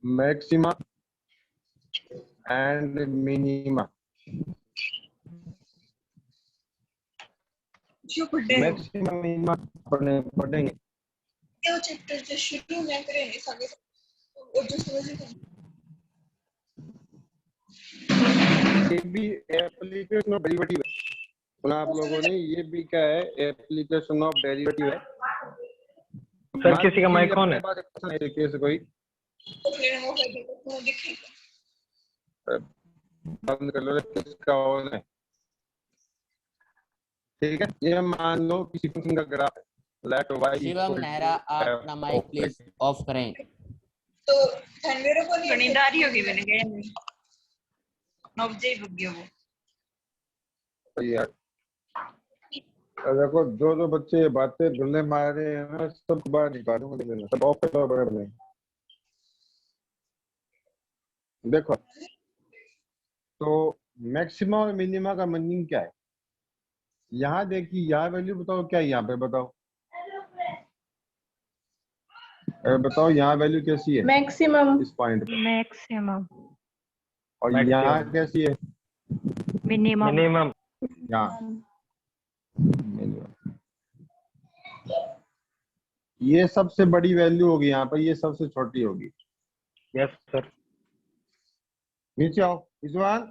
Maxima and minima. Maximum minima पढ़ेंगे। वो chapter जो शुरू में करेंगे सारे और जो समझ ये भी एप्लीकेशन ऑफ डेरिवेटिव है। सुना आप लोगों ने? ये भी क्या है? एप्लीकेशन ऑफ डेरिवेटिव है। सर किसी का माइक ऑन है? केस कोई बंद कर लो, किसका ऑन है? ठीक है, ये मान लो किसी फंक्शन का ग्राफ है, लेट वाई शिवम नेहरा, आप अपना माइक प्लीज ऑफ करें। तो मेरे को नहीं गणितदारी होगी मैंने कहा ऑब्जेक्ट हो गया वो यार। देखो जो जो बच्चे बातें ढूंढने मार रहे हैं ना, सब बाहर निकालूंगा, सब ऑफ कर बगैर में। देखो तो मैक्सिमा और मिनिमा का मीनिंग क्या है? यहाँ देखिए, यहाँ वैल्यू बताओ क्या है, यहाँ पे बताओ। बताओ यहाँ वैल्यू कैसी है? मैक्सिमम। इस पॉइंट पे। मैक्सिमम और यहाँ कैसी है? Minimum minimum. यहाँ मिनिमम। ये सबसे बड़ी वैल्यू होगी यहाँ पर, ये सबसे छोटी होगी। Yes sir. नीचे आओ इजवान।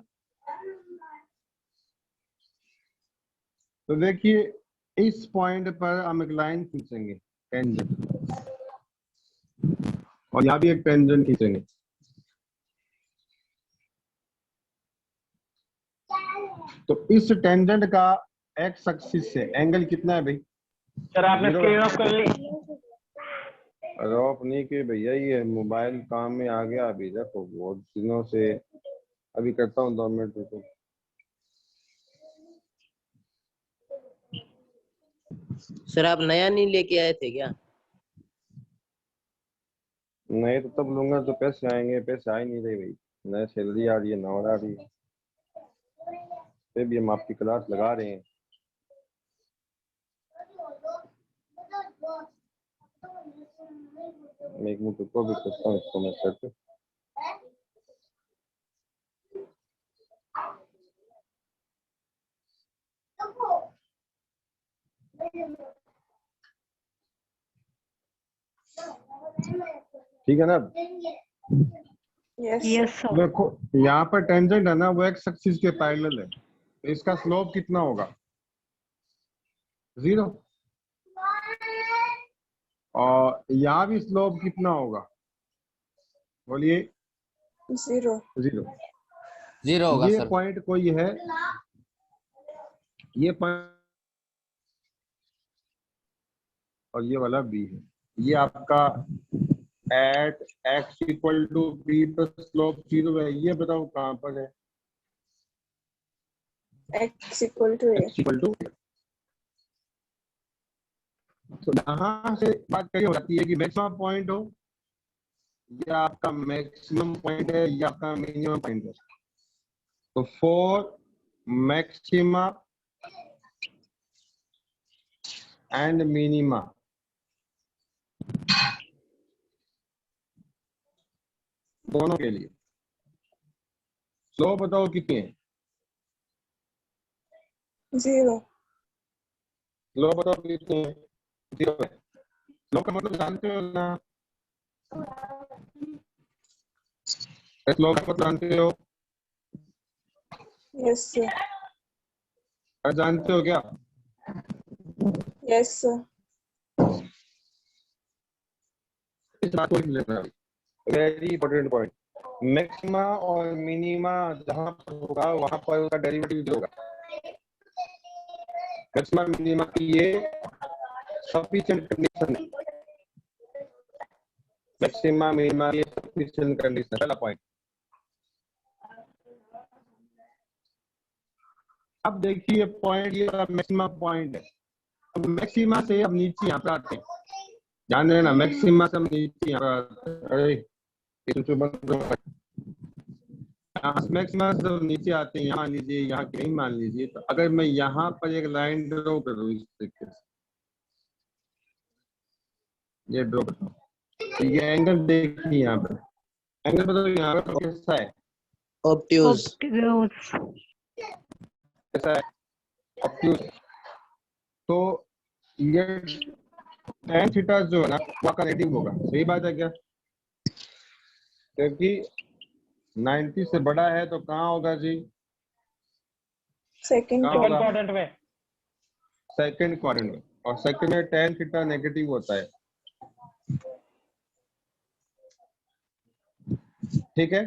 तो देखिए इस पॉइंट पर हम एक लाइन खींचेंगे, टेंजेंट, और यहाँ भी एक टेंजेंट खींचेंगे। तो इस टेंजेंट का एक्स एक्सिस से एंगल कितना है भाई? सर आपने स्क्रीन ऑफ कर ली? अरे ऑफ नहीं की भैया, ये मोबाइल काम में आ गया अभी। देखो बहुत दिनों से, अभी करता हूँ 2 मिनट रुको। सर आप नया नहीं लेके आए थे क्या? नहीं तो तब लूंगा तो पैसे आएंगे, पैसे आ ही नहीं रहे भाई। नए सैलरी आ रही है, ना आ रही है, फिर भी हम आपकी क्लास लगा रहे हैं। मैं एक मिनट को भी करता हूँ इसको मैं सेट। ठीक है ना? Yes sir. देखो यहाँ पर टेंजेंट है ना, वो एक्स एक्सिस के पैरेलल है, तो इसका स्लोप कितना होगा? 0। और यहाँ भी स्लोप कितना होगा? बोलिए। 0 0 होगा ये सर। पॉइंट कोई है, ये पॉइंट और ये वाला बी है। ये आपका at X equal to B पर स्लोप 0 है। ये बताओ कहाँ पर है? x इक्वल टू a। तो यहाँ से बात करी हो जाती है कि मैक्सिमम पॉइंट हो या आपका मैक्सिमम पॉइंट है या आपका मिनिमम पॉइंट है। तो फॉर मैक्सिमा एंड मिनिमा दोनों के लिए स्लोप बताओ कितने हैं? 0 स्लोप बताओ कितने हैं? 0 है। स्लोप का मतलब जानते हो ना? स्लोप का मतलब जानते हो? Yes sir. जानते हो क्या? Yes sir. इस बात को लेना वेरी इंपॉर्टेंट पॉइंट। मैक्सिमा और मिनिमा जहां पर होगा वहां पर उसका डेरिवेटिव होगा। मैक्सिमा मिनिमा की ये सफिशिएंट कंडीशन है। मैक्सिमा मिनिमा ये सफिशिएंट कंडीशन, पहला पॉइंट। अब देखिए पॉइंट ये मैक्सिमा पॉइंट है। अब मैक्सिमा से अब नीचे यहाँ पे आते हैं, ध्यान देना, मैक्सिमा से हम नीचे यहाँ पे अरे मैक्सिमा से नीचे आते हैं। यहाँ मान लीजिए, यहाँ कहीं मान लीजिए, तो अगर मैं यहाँ पर एक लाइन ड्रॉ करूँ इस तरीके से, ये ड्रॉ करूँ, तो ये एंगल देखिए यहाँ पर एंगल बताओ यहाँ पर कैसा है, ऑब्ट्यूज। ऑब्ट्यूज। कैसा है, ऑब्ट्यूज। तो ये tan थीटा जो है ना वो आपका नेगेटिव होगा, सही बात है क्या? क्योंकि 90 से बड़ा है तो कहाँ होगा जी, सेकंड कहाँ सेकंड होगा? क्वाड्रेंट में। सेकंड क्वाड्रेंट में, और सेकंड में tan थीटा नेगेटिव होता है, ठीक है।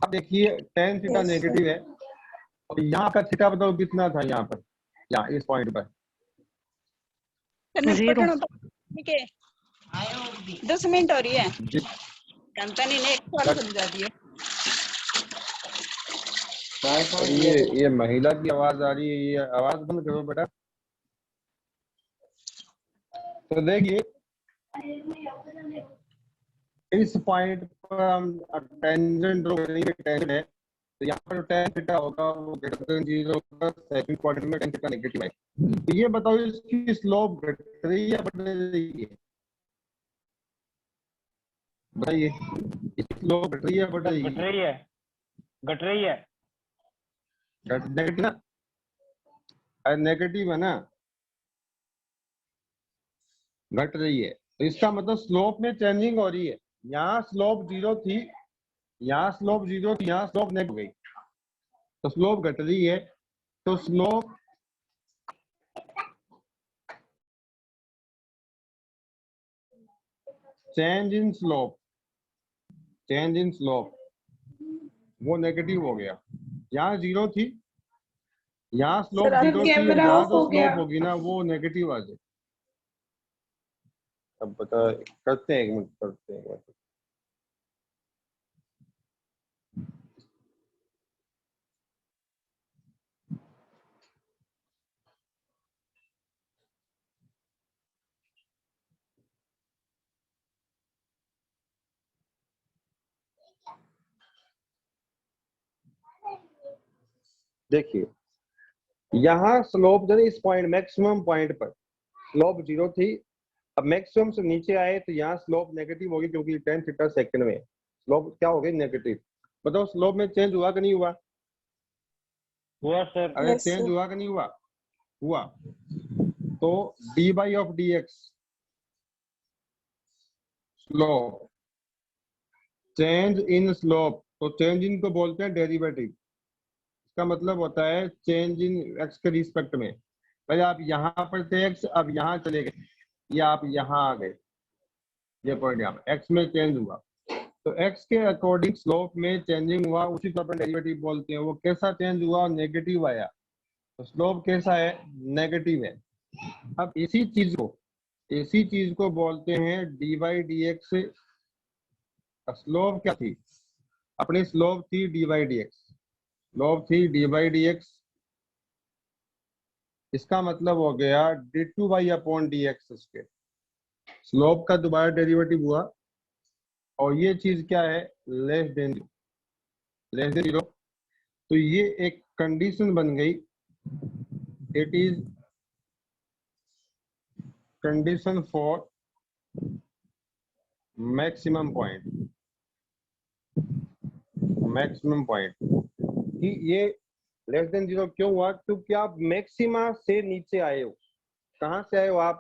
अब देखिए tan theta Yes, sir. Negative है और यहाँ का थीटा बताओ कितना था यहाँ पर, यहाँ इस पॉइंट पर? Zero. ठीक है, 10 मिनट हो रही है, कंपनी ने 1 साल समझा दिया। और ये महिला की आवाज आ रही है, ये आवाज बंद करो बेटा। तो देखिए इस पॉइंट पर हम टेंजेंट ड्रॉ करेंगे, टेंजेंट है तो यहाँ पर tan थीटा होगा वो ग्रेटर देन 0 होगा, सेकंड क्वाड्रेंट में tan थीटा नेगेटिव है। तो ये बताओ इसकी स्लोप घट रही है बढ़ रही है, बताइए इसकी स्लोप घट रही है बढ़ रही घट है? रही है, घट रही है। नेगेटिव ना, नेगेटिव है ना, घट रही है। तो इसका मतलब स्लोप में चेंजिंग हो रही है। यहाँ स्लोप 0 थी, यहाँ स्लोप 0 थी, यहाँ स्लोप नेगेटिव हो गई, तो स्लोप घट रही है। तो slope change in slope, change in slope वो नेगेटिव हो गया। यहाँ 0 थी, यहाँ स्लोप सर, 0 थी, और कैमरा यहाँ ऑफ जो हो गया। स्लोप होगी ना वो नेगेटिव आ जाए। अब बता, करते हैं 1 मिनट, करते हैं 1 मिनट। देखिए यहाँ स्लोप जो इस पॉइंट मैक्सिमम पॉइंट पर स्लोप 0 थी, अब मैक्सिमम से नीचे आए तो यहाँ स्लोप नेगेटिव होगी क्योंकि tan थीटा सेकंड में स्लोप क्या हो गई, नेगेटिव। बताओ स्लोप में चेंज हुआ कि नहीं हुआ? हुआ सर। अगर Yes, चेंज sir. हुआ कि नहीं हुआ? हुआ। तो dy of dx slope, change in slope, तो चेंज इन को बोलते हैं डेरिवेटिव। इसका मतलब होता है चेंज इन x के रिस्पेक्ट में। भाई आप यहाँ पर थे x, अब यहाँ चले गए, या आप यहाँ आ गए, ये पॉइंट यहाँ पर x में चेंज हुआ, तो x के अकॉर्डिंग स्लोप में चेंजिंग हुआ, उसी को अपन डेरिवेटिव बोलते हैं। वो कैसा चेंज हुआ, नेगेटिव आया, तो स्लोप कैसा है, नेगेटिव है। अब इसी चीज को बोलते हैं dy dx। स्लोप क्या थी अपनी, स्लोप थी dy dx, स्लोप थी dy dx। इसका मतलब हो गया d2y upon dx square, slope का दोबारा डेरिवेटिव हुआ, और ये चीज क्या है, लेस देन 0। तो ये एक कंडीशन बन गई, it is condition for maximum point, maximum point. कि ये लेस देन 0 क्यों हुआ, क्योंकि आप मैक्सिमा से नीचे आए हो। कहां से आए हो आप,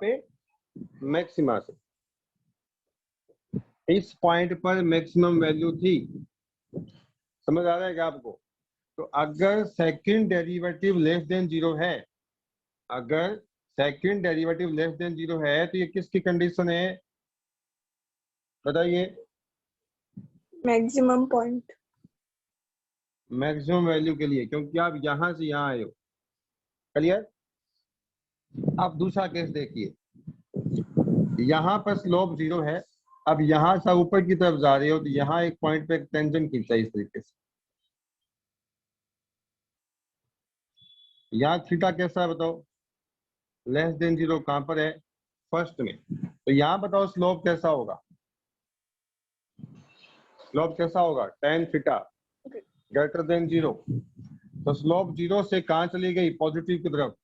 मैक्सिमा से। इस पॉइंट पर मैक्सिमम वैल्यू थी, समझ आ रहा है क्या आपको? तो अगर सेकंड डेरिवेटिव लेस देन 0 है, अगर सेकंड डेरिवेटिव लेस देन 0 है, तो ये किसकी कंडीशन है बताइए? मैक्सिमम पॉइंट, मैक्सिमम वैल्यू के लिए, क्योंकि आप यहां से यहां आए हो। क्लियर? अब दूसरा केस देखिए, यहाँ पर स्लोप 0 है, अब यहां से ऊपर की तरफ जा रहे हो, तो यहाँ एक पॉइंट पे एक टेंजेंट खींचा इस तरीके से। यहाँ थीटा कैसा है बताओ, लेस देन 0 कहां पर है, फर्स्ट में। तो यहाँ बताओ स्लोप कैसा होगा, स्लोप कैसा होगा, tan थीटा ग्रेटर देन 0। तो स्लोप 0 से कहां चली गई, पॉजिटिव की तरफ।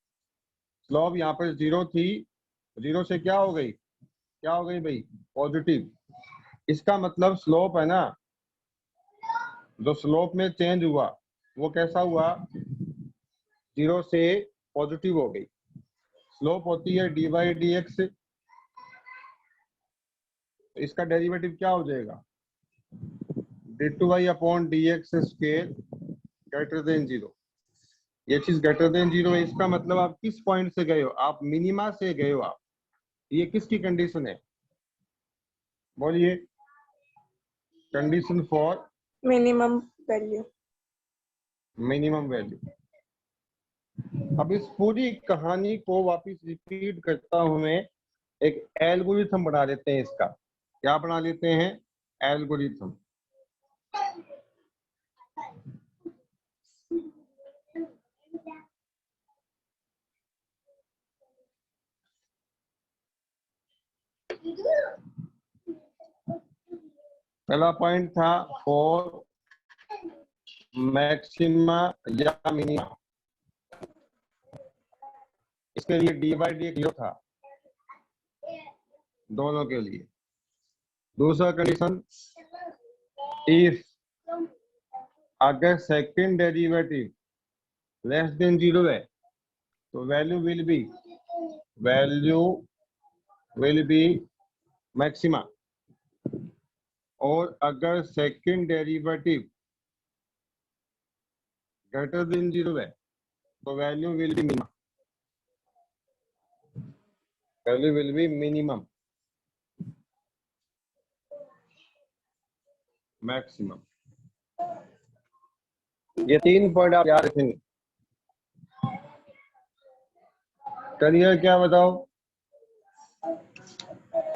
स्लोप यहाँ पर 0 थी, 0 से क्या हो गई, क्या हो गई भाई, पॉजिटिव। इसका मतलब स्लोप है ना, जो स्लोप में चेंज हुआ वो कैसा हुआ, 0 से पॉजिटिव हो गई। स्लोप होती है dy dx, इसका डेरिवेटिव क्या हो जाएगा, d2y upon dx square greater than 0। ये चीज ग्रेटर देन 0 है, इसका मतलब आप किस पॉइंट से गए हो, आप मिनिमा से गए हो आप। ये किसकी कंडीशन है, बोलिए, condition for minimum value. Minimum value. अब इस पूरी कहानी को वापस रिपीट करता हूं मैं, एक एल्गोरिथम बना लेते हैं इसका। क्या बना लेते हैं, एल्गोरिथम। पहला पॉइंट था फॉर मैक्सिमा या मिनिमा, इसके लिए डी बाई डी 0 था दोनों के लिए। दूसरा कंडीशन, इफ अगर सेकंड डेरिवेटिव लेस देन 0 है तो वैल्यू विल बी मैक्सिमा, और अगर सेकंड डेरिवेटिव ग्रेटर देन 0 है तो value will be minimum, value will be minimum maximum. ये 3 पॉइंट आप याद रखेंगे। करियर क्या बताओ,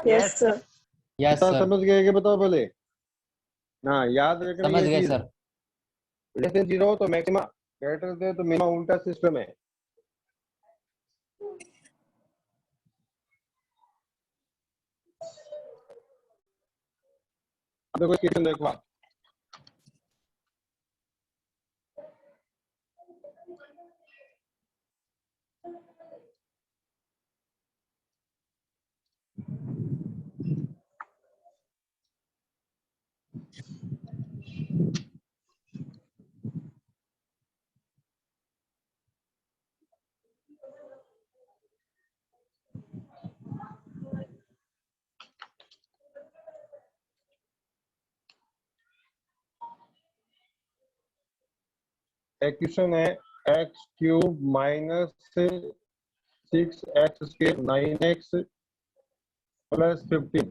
यस सर। यस सर, समझ गए कि बताओ पहले, हाँ याद रखना समझ ये गए चीज। सर। लेस देन 0 तो मैक्सिमा, ग्रेटर देन तो मिनिमम, उल्टा सिस्टम है। अब देखो क्वेश्चन देखो आप, इक्वेशन है x cube minus 6x square 9x plus 15।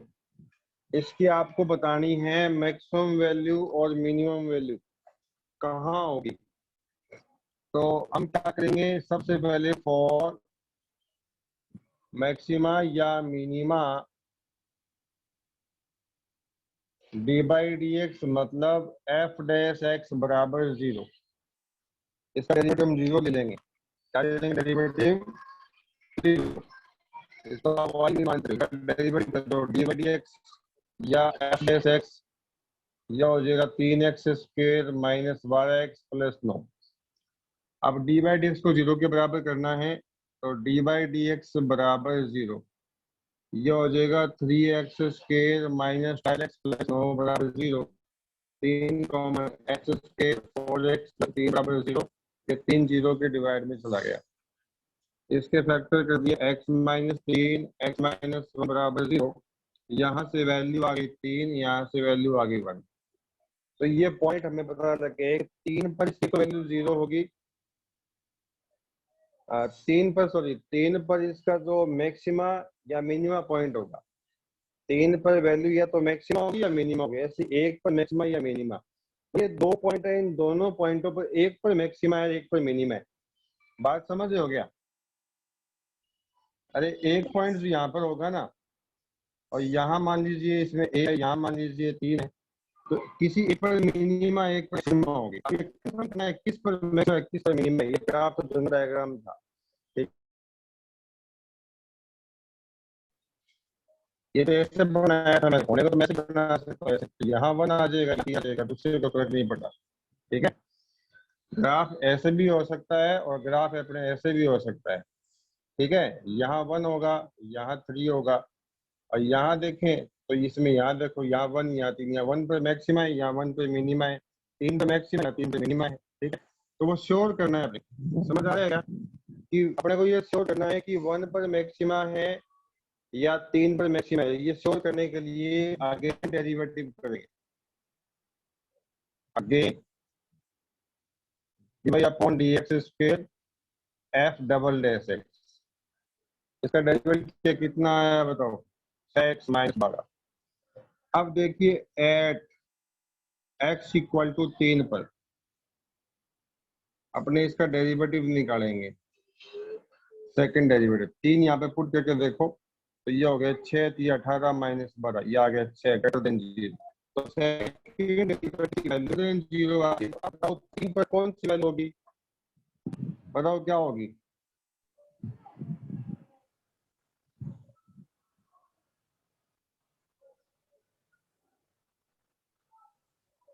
इसकी आपको बतानी है मैक्सिमम वैल्यू और मिनिमम वैल्यू कहाँ होगी। तो हम क्या करेंगे, सबसे पहले फॉर मैक्सिमा या minima D by D x मतलब एफ डैश एक्स बराबर 0, इसका डेरिवेटिव हम 0 ले लेंगे। क्या ले लेंगे डेरिवेटिव 0, इसको आप y नहीं मानते, डेरिवेटिव कर दो डी बाई डी एक्स या एफ डैश एक्स, यह हो जाएगा 3x square minus 12x plus 9। अब डी बाई डी एक्स को 0 के बराबर करना है तो डी बाई डी एक्स बराबर 0, यह हो जाएगा 3x square minus 12x plus 9 बराबर 0। 3 x स्क्वायर 4x प्लस 3 बराबर 0, ये 3 0 के डिवाइड में चला गया। इसके फैक्टर कर दिए x माइनस 3 x माइनस 1 बराबर 0, यहाँ से वैल्यू आ गई 3, यहाँ से वैल्यू आ गई 1। तो ये पॉइंट हमें पता लगे 3 पर इसकी वैल्यू 0 होगी, 3 पर इसका जो मैक्सिमा या मिनिमा पॉइंट होगा, 3 पर वैल्यू या तो मैक्सिमा होगी या मिनिमा होगी, ऐसे 1 पर मैक्सिमा या मिनिमा। ये 2 पॉइंट है, इन दोनों पॉइंटों पर एक पर मैक्सिमा है एक पर मिनिमा है। बात समझ हो गया। अरे एक पॉइंट यहाँ पर होगा ना, और यहाँ मान लीजिए इसमें ए है, यहाँ मान लीजिए 3 है, तो किसी एक पर मिनिमा एक पर मैक्सिमा होगी। अब ये किस पर मैक्सिमा किस पर मिनिमा, ये ग्राफ तो जनरल डायग्राम था, ये तो ऐसे बनाया था, मैं होने को तो मैं बना सकता हूँ, यहाँ 1 आ जाएगा, आ जाएगा, दूसरे को फर्क नहीं पड़ता। ठीक है, ग्राफ ऐसे भी हो सकता है और ग्राफ अपने ऐसे भी हो सकता है। ठीक है, यहाँ 1 होगा, यहाँ 3 होगा, और यहाँ देखें तो इसमें याद रखो, यहाँ 1 यहाँ 3, यहाँ 1 पर मैक्सिमा है, यहाँ 1 पर मिनिमा है, 3 पर मैक्सिमा है, 3 पर मिनिमा है, ठीक है। तो वो श्योर करना है अपने, समझ आ रहा है क्या कि अपने को ये श्योर करना है कि 1 पर मैक्सिमा है या 3 पर मैक्सिमा है। ये श्योर करने के लिए आगे डेरिवेटिव करेंगे, आगे dy upon dx square f double dash x, इसका डेरिवेटिव कितना आया बताओ, 6x माइनस 12। अब देखिए एट x इक्वल टू 3 पर अपने इसका डेरिवेटिव निकालेंगे, सेकंड डेरिवेटिव 3 यहाँ पे पुट करके देखो तो ये हो गया 6 3 18 माइनस 12, ये आ गया 6 ग्रेटर देन 0। तो सेकंड डेरिवेटिव की वैल्यू देन 0 आ गई। अब बताओ 3 पर कौन सी वैल्यू होगी, बताओ क्या होगी,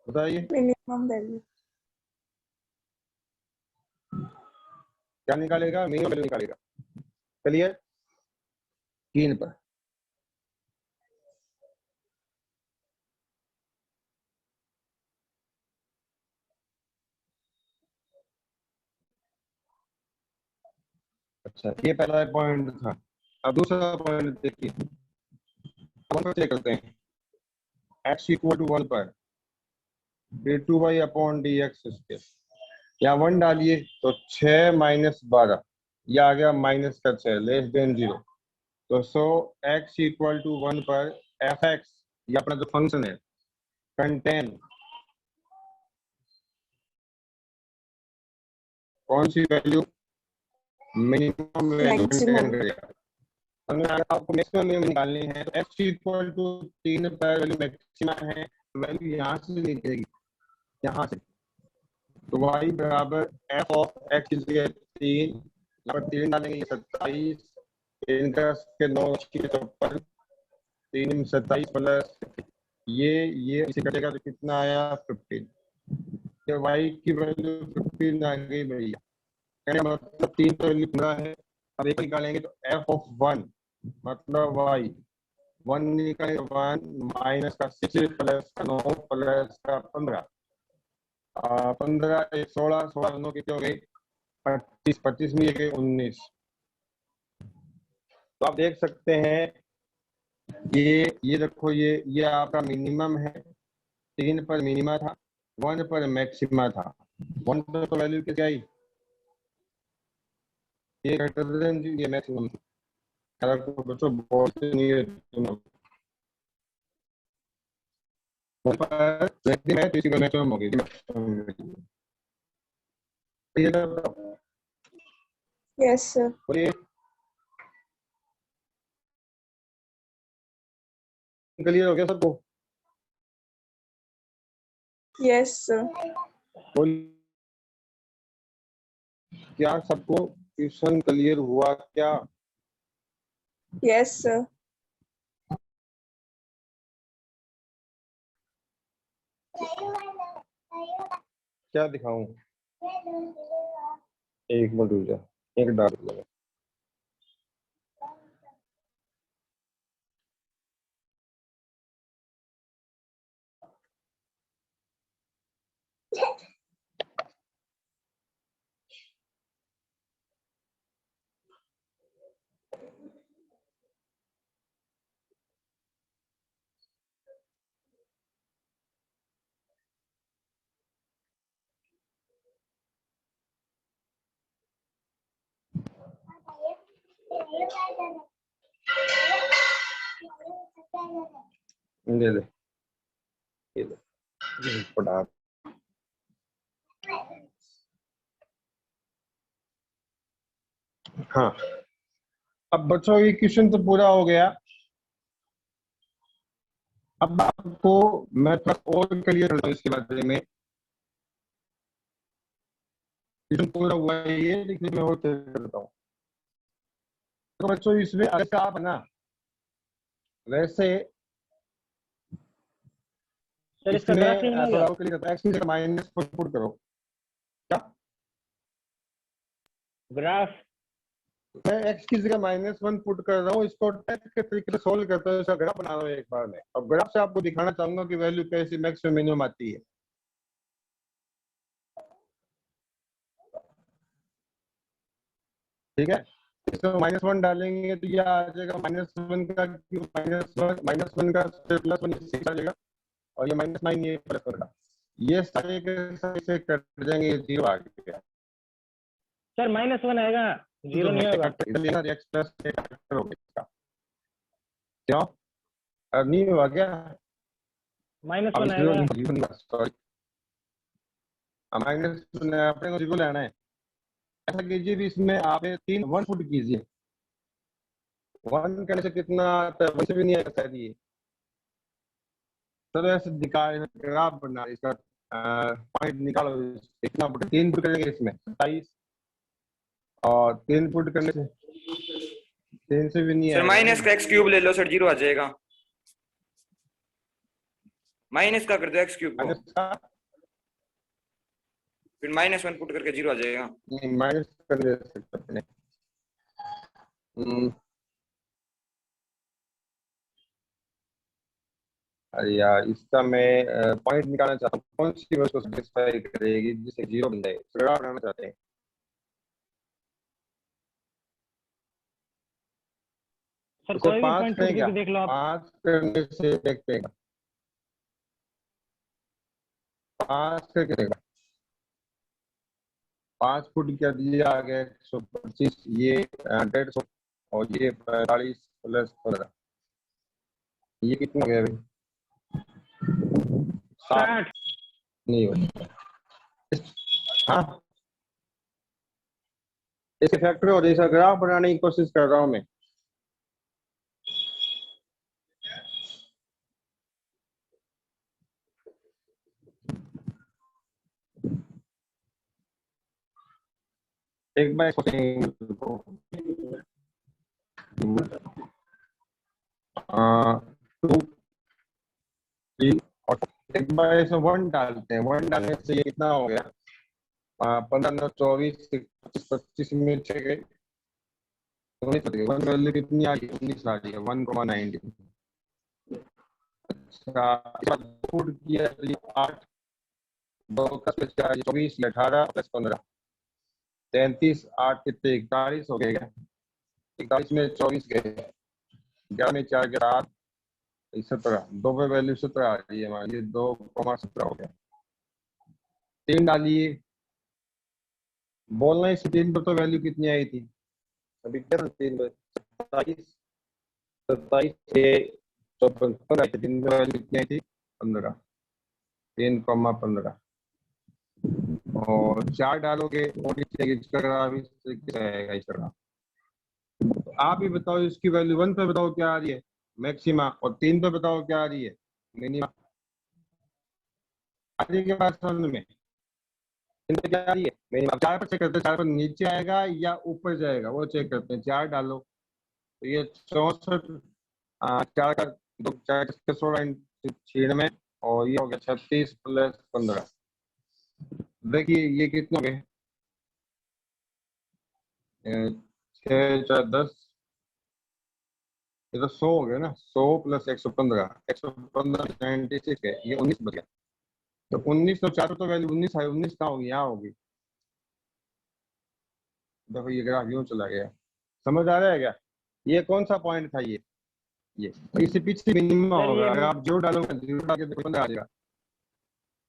बताइए मिनिमम वैल्यू। क्या निकालेगा, मिनिमम वैल्यू निकालेगा। क्लियर, 3 पर अच्छा, ये पहला पॉइंट था। अब दूसरा पॉइंट देखिए, चेक करते हैं x इक्वल टू 1 पर d2y अपॉन dx स्क्वायर, यहाँ 1 डालिए तो 6 माइनस 12, ये आ गया माइनस का 6 लेस देन 0। तो सो x इक्वल टू 1 पर fx, ये अपना जो फंक्शन है, कंटेन कौन सी वैल्यू, मिनिमम वैल्यू कंटेन करेगा। आपको मैक्सिमम वैल्यू निकालनी है तो x इक्वल टू 3 पर वैल्यू मैक्सिमा है, वैल्यू यहाँ से निकलेगी, यहाँ से। तो y बराबर f ऑफ x इज 3, यहाँ पर 3 डालेंगे, ये 27, 3 का 9 54, 3 27 प्लस ये इसे कटेगा तो कितना आया 15। तो y की वैल्यू 15 आ गई भैया, कहने मतलब 3 तो वैल्यू 15 है। अब एक निकालेंगे तो f ऑफ 1 मतलब y 1 निकालेंगे 1 माइनस का 6 प्लस का 9 प्लस का 15, 15 16 16 दोनों कितने हो गए 25, 25 में ये गए 19। तो आप देख सकते हैं ये देखो, ये आपका मिनिमम है, 3 पर मिनिमा था, 1 पर मैक्सिमा था। 1 पर तो वैल्यू क्या आई, ये ग्रेटर देन ये मैक्सिमम। तो बच्चों बहुत नहीं है, मैक्सिमम होगी। Yes sir. क्लियर हो गया सबको, यस सर। क्या सबको क्वेश्चन क्लियर हुआ क्या? Yes sir. क्या दिखाऊं, एक मिनट रुक जा, एक डाल लगा। दे दे, ये दे, पढ़ा। हाँ, अब बच्चों ये क्वेश्चन तो पूरा हो गया। अब आपको मैं थोड़ा और क्लियर कर दूं इसके बारे में। क्वेश्चन पूरा हुआ है ये, लेकिन मैं और क्लियर करता हूँ। तो बच्चों इसमें अगर आप ना वैसे सर इसका ग्राफ नहीं थोड़ा होगा, क्लियर करता है, एक्स माइनस पुट करो क्या ग्राफ मैं x की जगह -1 पुट कर रहा हूँ, इसको टेस्ट के तरीके से सोल्व करता हूँ, इसका ग्राफ बना रहा हूँ एक बार में। अब ग्राफ से आपको दिखाना चाहूंगा कि वैल्यू कैसी मैक्सिमम मिनिमम आती है। ठीक है, इसमें -1 डालेंगे तो यह आ जाएगा -1 का क्यूब -1 का +1 आ जाएगा, और ये -9 ये +1 का, ये सारे के सारे से कट जाएंगे, ये 0 आ गया। सर -1 आएगा, 0 नहीं होगा। x प्लस क्यों अब नहीं हुआ क्या? -1 आएगा। सॉरी, अपने को 0 लेना है। ऐसा कीजिए भी, इसमें आप 1 पुट कीजिए, 1 करने से कितना आता है? वैसे भी नहीं आता है ये। तो ऐसे ग्राफ बना, इसका पॉइंट निकालो, इतना पुट 3 पुट करेंगे इसमें 27, और 3 पुट करने से 3 से भी नहीं सर माइनस का एक्स क्यूब ले लो सर, 0 आ जाएगा। माइनस का कर दो एक्स क्यूब को, फिर -1 पुट करके 0 आ जाएगा। नहीं, माइनस कर दे सकते अपने। अरे यार, इसका मैं पॉइंट निकालना चाहता हूँ, कौन सी वस्तु सेटिस्फाई करेगी जिससे 0 बन जाए, ग्राफ बनाना चाहते हैं। सर कोई भी 5 पॉइंट पुट करके देख लो आप। 5 करने से देखते हैं, 5 करके देगा, 5 फुट क्या दिया आ गया 125, ये 150, और ये 45 + 15, ये कितना गया भाई? 60 नहीं होता। हाँ, इसके फैक्टर और इसका ग्राफ बनाने की कोशिश कर रहा हूँ मैं। एक बार एक बार इसमें 1 डालते हैं, 1 डालने से ये कितना हो गया? 15 9 24 25 में 6 गए, 1 वैल्यू कितनी आ गई? 19 आ रही है, 1,90। अच्छा, पुट किया तो ये 8 2 का 24, 18 + 15 33, 8 कितने 41 हो गए। 41 में 24 गए, 11 में 4 के 7, 17, 2 पे वैल्यू 17 आ रही है हमारी, 2,17 हो गया। 3 डालिए, बोलना इस 3 पर तो वैल्यू कितनी आई थी अभी? क्या 3 पर 27 से 54 आई थी, 3 पर वैल्यू कितनी आई थी? 15, 3,15, और 4 डालोगे इसका। आप ही बताओ, इसकी वैल्यू 1 पे बताओ क्या आ रही है मैक्सिमा, और 3 पे बताओ क्या आ रही है मिनिमा। आगे के बाद समझ में क्या आ रही है मिनिमा। 4 पर चेक करते हैं, 4 पर नीचे आएगा या ऊपर जाएगा वो चेक करते हैं। 4 डालो तो ये 64, 4 का 2 4 96, और ये हो गया 36 + 15। देखिए ये कितने हो गए? 6 4 10, ये तो 100 हो गया ना। 100 + 115, 96 है, ये 19 बच गया। तो 19 तो 4 तो वैल्यू 19 है, 19 कहाँ होगी? यहाँ होगी। देखो ये ग्राफ यूं चला गया, समझ आ रहा है क्या? ये कौन सा पॉइंट था? ये इससे पीछे मिनिमम होगा। अगर आप 0 डालोगे, 0 डाल के देखो 15 आ जाएगा,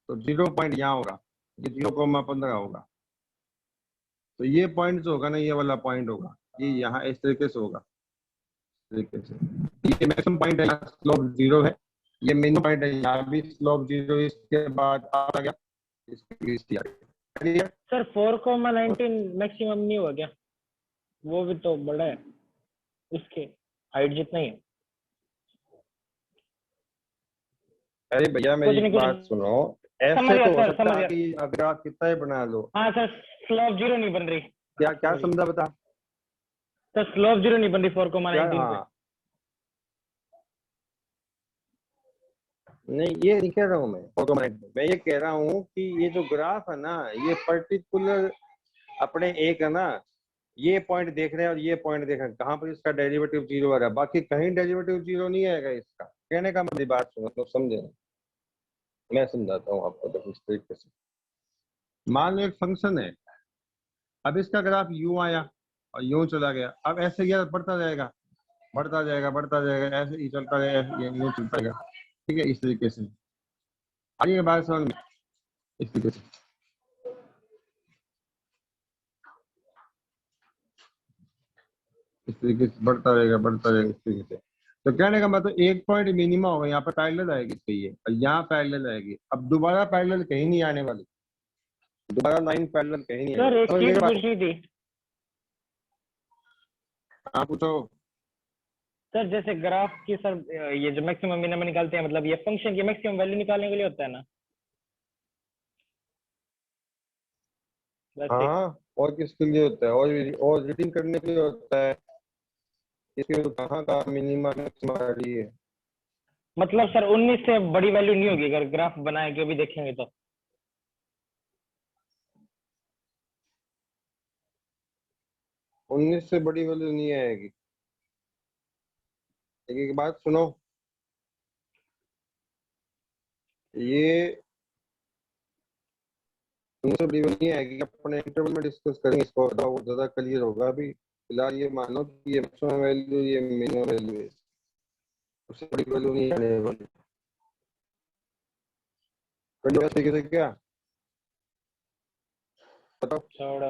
तो 0 पॉइंट यहाँ होगा, ये 0,15 होगा। तो ये पॉइंट जो होगा ना, ये वाला पॉइंट होगा, ये यहाँ इस तरीके से होगा, तरीके से। ये मैक्सिमम पॉइंट है, स्लोप 0 है। ये मिनिमम पॉइंट है, यहाँ भी स्लोप 0, इसके बाद आ गया सर 4,19 मैक्सिमम नहीं हुआ क्या? वो भी तो बड़ा है, उसके हाइट जितना ही है। अरे भैया मेरी बात सुनो, ऐसे तो हो सकता है कि अगर आप कितना ही बना लो। हाँ सर, स्लोप 0 नहीं बन रही। क्या समझा बता? सर स्लोप 0 नहीं बन रही 4,19 पे। नहीं, ये नहीं कह रहा हूँ मैं ये कह रहा हूँ कि ये जो ग्राफ है ना, ये पर्टिकुलर अपने एक है ना ये पॉइंट देख रहे हैं और ये पॉइंट देख रहे हैं, कहाँ पर इसका डेरिवेटिव 0 आ रहा है, बाकी कहीं डेरिवेटिव 0 नहीं आएगा इसका। कहने का मतलब बात सुनो तो समझे, मैं समझाता हूँ आपको। देखो इस तरीके से मान लो एक फंक्शन है, अब इसका ग्राफ यूं आया और यूं चला गया, अब ऐसे ये बढ़ता जाएगा बढ़ता जाएगा बढ़ता जाएगा, ऐसे ही चलता जाएगा, यूं चलता जाएगा। ठीक है, इस तरीके से आइए बात समझ में, इस तरीके से इस तरीके से बढ़ता रहेगा इस तरीके से। तो कहने का मतलब एक पॉइंट मिनिमम होगा, यहाँ पर पैरेलल आएगी चाहिए और यहाँ पैरेलल आएगी। अब दोबारा पैरेलल कहीं नहीं आने वाली, दोबारा लाइन पैरेलल कहीं नहीं सर एक आने चीज वाली। पूछनी थी हाँ पूछो। सर, जैसे ग्राफ की सर ये जो मैक्सिमम मिनिमम निकालते हैं, मतलब ये फंक्शन की मैक्सिमम वैल्यू निकालने के लिए होता है ना? वैसे हाँ, और किसके लिए होता है? और रीडिंग करने के लिए होता है। इसके कहाँ का मिनिमम मैक्सिमम आ रही है? मतलब सर 19 से बड़ी वैल्यू नहीं होगी अगर ग्राफ बनाए के भी देखेंगे तो? 19 से बड़ी वैल्यू नहीं आएगी। एक बात सुनो, ये 19 से बड़ी वैल्यू नहीं आएगी, अपने इंटरवल में डिस्कस करेंगे इसको, वो ज्यादा क्लियर होगा। अभी फिलहाल ये मानो कि ये मैक्सिमम वैल्यू, ये मिनिमम वैल्यू है, उससे बड़ी वैल्यू नहीं आने वाली। तरीके से क्या बताओ? छोड़ो।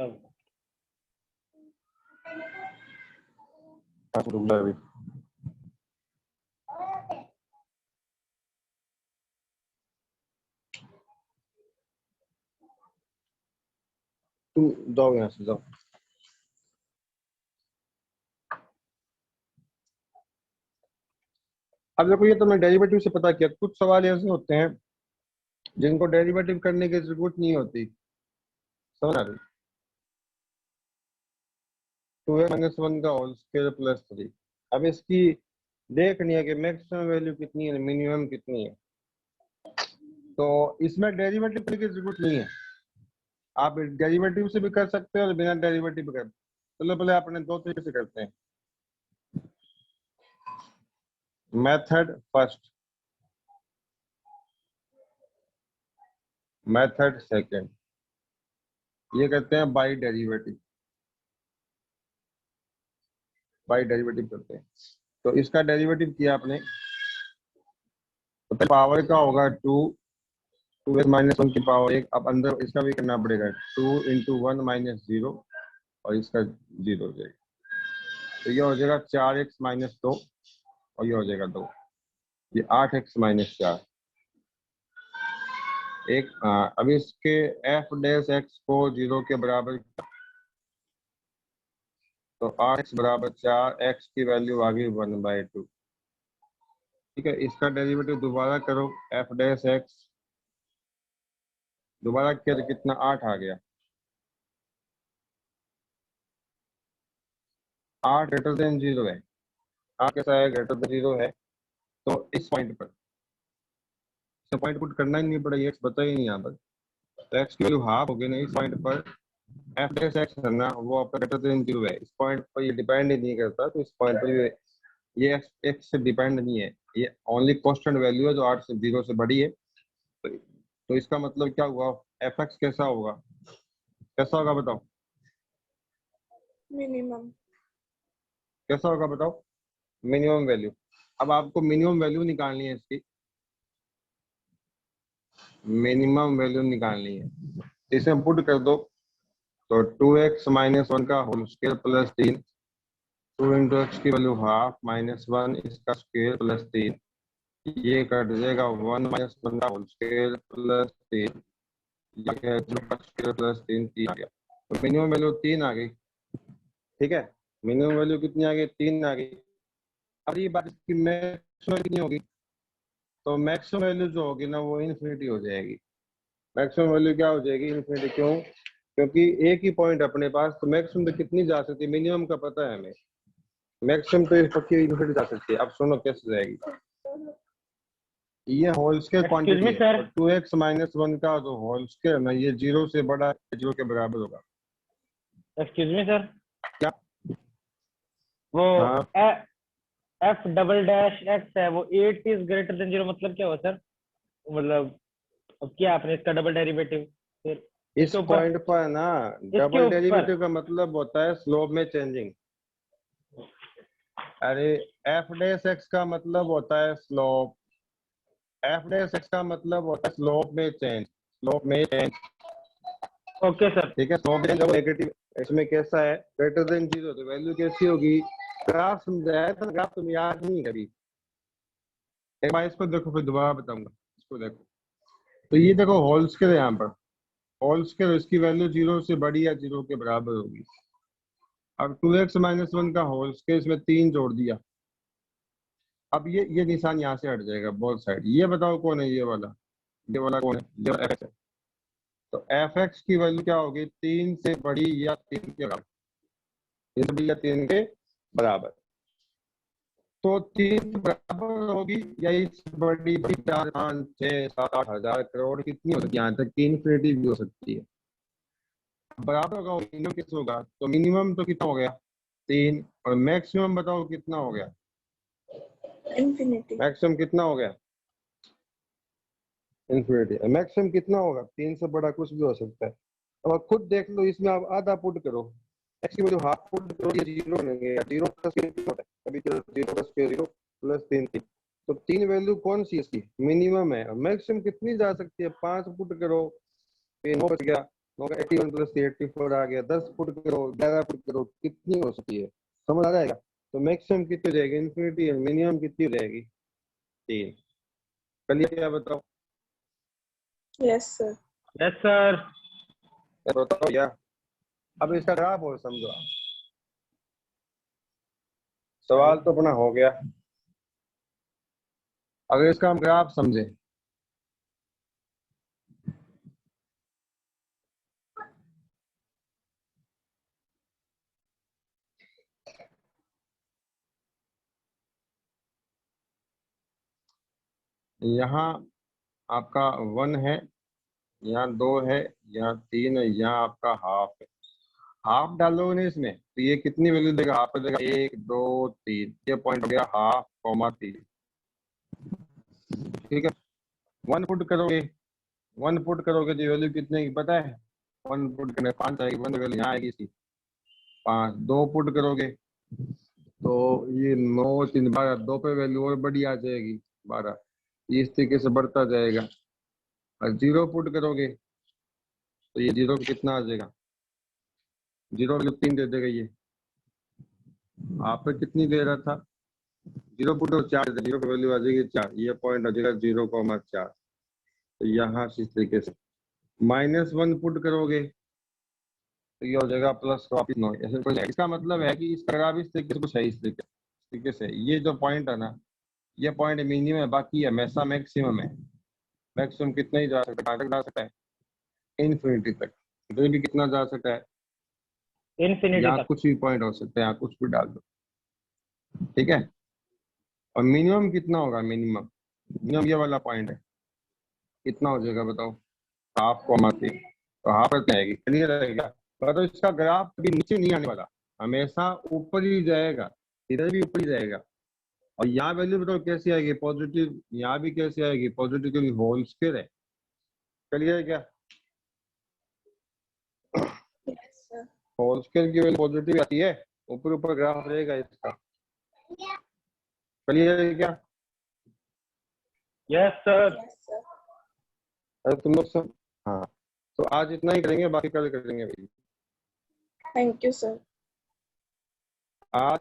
अभी तुम जाओ यहाँ से, जाओ। अब देखो ये तो मैं डेरिवेटिव से पता किया, कुछ सवाल ऐसे होते हैं जिनको डेरिवेटिव करने की जरूरत नहीं होती, समझ आ रही? 2x-1 का होल स्क्वायर प्लस 3। अब इसकी देखनी है कि मैक्सिमम वैल्यू कितनी है, मिनिमम कितनी है। तो इसमें डेरिवेटिव करने की जरूरत नहीं है, आप डेरिवेटिव से भी कर सकते हो और बिना डेरिवेटिव भी कर। चलो पहले अपने दो तरीके से करते हैं। मेथड फर्स्ट, मेथड सेकंड, ये कहते हैं बाई डेरिवेटिव। बाई डेरिवेटिव करते हैं। तो इसका डेरिवेटिव किया आपने तो पावर का होगा 2x-1 की पावर 1। अब अंदर इसका भी करना पड़ेगा, 2 × 1 - 0 और इसका 0 हो जाएगा। तो ये हो जाएगा 4x - 2 और ये हो जाएगा 2, ये 8x - 4 एक। अब इसके f' को 0 के बराबर, तो 8x = 4, x की वैल्यू आ गई 1/2। ठीक है, इसका डेरिवेटिव दोबारा करो, f' दोबारा किया तो कितना 8 आ गया। 8 > 0 है, 8 कैसा है? > 0 है। तो इस पॉइंट पर पॉइंट पुट करना ही नहीं पड़ेगा, x बता ही नहीं यहाँ पर, तो x की वैल्यू हाफ हो गई ना। इस पॉइंट पर f' है ना, वो आपका > 0 है। इस पॉइंट पर ये डिपेंड ही नहीं करता, तो इस पॉइंट पर ये x से डिपेंड नहीं है, ये ओनली कांस्टेंट वैल्यू है जो 8 से 0 से बड़ी है। तो इसका मतलब क्या हुआ? fx कैसा होगा? कैसा होगा बताओ? मिनिमम। कैसा होगा बताओ? Minimum value. अब आपको मिनिमम वैल्यू निकालनी है, इसकी मिनिमम वैल्यू निकालनी है। इसे पुट कर दो, तो 2x - 1 का होल स्क्वायर प्लस 3, 2 × x की वैल्यू हाफ -1 इसका स्क्वायर प्लस 3, ये कट जाएगा 1 - 1 का होल स्क्वायर प्लस 3, ये है 2 का स्क्वायर प्लस 3, 3 आ गया। तो मिनिमम वैल्यू 3 आ गई। ठीक है, मिनिमम वैल्यू कितनी आ गई? 3 आ गई। अब ये बात इसकी मैक्सिमम कितनी होगी? तो मैक्सिमम वैल्यू जो होगी ना वो इन्फिनिटी हो जाएगी। मैक्सिमम वैल्यू क्या हो जाएगी? इन्फिनिटी। क्यों? क्योंकि एक ही पॉइंट अपने पास, तो मैक्सिमम तो कितनी जा सकती है? मिनिमम का पता है हमें, मैक्सिमम तो पक्की इन्फिनिटी जा सकती है। अब सुनो कैसे जाएगी। ये होल स्क्वायर क्वांटिटी है, सर, 2x - 1 का जो होल स्क्वायर ना, ये 0 से बड़ा 0 के बराबर होगा। एक्सक्यूज मी सर, वो हाँ। एफ डबल डैश एक्स है, वो 8 इज ग्रेटर देन 0 मतलब क्या हुआ सर? मतलब अब क्या आपने इसका डबल डेरिवेटिव फिर इस इसके ऊपर, पॉइंट पर ना इसके डबल ऊपर डेरिवेटिव का मतलब होता है स्लोप में चेंजिंग। अरे एफ डैश एक्स का मतलब होता है स्लोप, एफ डैश एक्स का मतलब होता है स्लोप में चेंज, स्लोप में चेंज। Okay sir. ठीक है, स्लोप में जब नेगेटिव, इसमें कैसा है ग्रेटर देन 0 तो वैल्यू कैसी होगी? ग्राफ समझाया था, ग्राफ तुम याद नहीं कभी। एक बार इसको देखो फिर दोबारा बताऊंगा। इसको देखो तो ये देखो होल स्क्वायर है, यहाँ पर होल स्क्वायर, इसकी वैल्यू 0 से बड़ी या 0 के बराबर होगी। अब 2x - 1 का होल स्क्वायर, इसमें 3 जोड़ दिया। अब ये निशान यहाँ से हट जाएगा बोथ साइड। ये बताओ कौन है ये वाला कौन है? ये एफ एक्स है। तो एफ एक्स की वैल्यू क्या होगी? 3 से बड़ी या 3 के बराबर, 3 से बड़ी या 3 के बराबर। तो 3 के बराबर होगी या इससे बड़ी? 4, 5, 6, 7, 8 हजार करोड़ कितनी हो सकती है? यहाँ तक की इन्फिनिटी भी हो सकती है। बराबर होगा, मिनिमम कितना होगा? तो मिनिमम तो कितना हो गया? 3। और मैक्सिमम बताओ कितना हो गया? infinity. मैक्सिमम कितना हो गया? इन्फिनिटी। मैक्सिमम कितना होगा? 3 से बड़ा कुछ भी हो सकता है। अब आप खुद देख लो, इसमें आप आधा पुट करो, एक्स की वैल्यू हाफ पुट करो, ये 0 बनेंगे, 0 प्लस 0 अभी तो 0 प्लस 0 प्लस 3 3। तो 3 वैल्यू कौन सी इसकी? मिनिमम है। मैक्सिमम कितनी जा सकती है? 5 पुट करो, ये 9 बच गया, 9 का 81 प्लस 84 आ गया। 10 पुट करो, 11 पुट करो, कितनी हो सकती है? समझ आ जाएगा? तो मैक्सिमम कितनी हो जाएगी? इन्फिनिटी। मिनिमम कितनी हो जाएगी? 3। चलिए क्या बताओ? Yes, sir. Yes sir. बताओ क्या? अब इसका ग्राफ और समझो आप। सवाल तो अपना हो गया, अगर इसका हम ग्राफ समझे। यहाँ आपका 1 है, यहाँ 2 है, यहाँ 3 है, यहाँ आपका हाफ है। हाफ डालोगे ना इसमें तो ये कितनी वैल्यू देगा? हाफ देगा 1 2 3, ये पॉइंट हो गया हाफ कॉमा 3। ठीक है, 1 पुट करोगे, 1 पुट करोगे तो वैल्यू कितने की पता है? 1 पुट करने 5 आएगी, 1 वैल्यू यहाँ आएगी इसकी 5। 2 पुट करोगे तो ये 9 3 12, 2 पे वैल्यू और बड़ी आ जाएगी 12। इस तरीके से बढ़ता जाएगा। और 0 पुट करोगे तो ये 0 कितना आ जाएगा? 0 वैल्यू 3 दे देगा। ये आप पे कितनी दे रहा था? 0 पुट और 4 0 की वैल्यू आ जाएगी 4। ये पॉइंट आ जाएगा 0,4। तो यहाँ से इस तरीके से -1 पुट करोगे तो ये हो जाएगा प्लस वापिस 9। ऐसे कुछ है। इसका मतलब है कि इसका ग्राफ इस तरीके से कुछ है, इस तरीके से। ये जो पॉइंट है ना, ये पॉइंट मिनिमम है, बाकी हमेशा मैक्सिमम है। मैक्सिमम कितना ही जा सकता है? जा सकता है इन्फिनिटी तक। इधर भी कितना जा सकता है? इन्फिनिटी यहाँ तक। कुछ भी पॉइंट हो सकता है, यहाँ कुछ भी डाल दो। ठीक है, और मिनिमम कितना होगा? मिनिमम ये वाला पॉइंट है, कितना हो जाएगा बताओ? Half comma 3। तो हाफ रहेगी, क्लियर रहेगा। तो इसका ग्राफ कभी नीचे नहीं आने वाला, हमेशा ऊपर ही जाएगा, इधर भी ऊपर ही जाएगा। और यहाँ वैल्यू बताओ कैसी आएगी? पॉजिटिव। यहाँ भी कैसे आएगी? पॉजिटिव, क्योंकि होल स्क्वायर है। क्लियर है क्या? Yes, sir. होल स्क्वायर की वैल्यू पॉजिटिव आती है, ऊपर ऊपर ग्राफ रहेगा इसका। क्लियर है क्या? Yes sir. Yes, sir. अरे तुम लोग सब, हाँ तो आज इतना ही करेंगे, बाकी कल करेंगे भाई। Thank you, sir. आज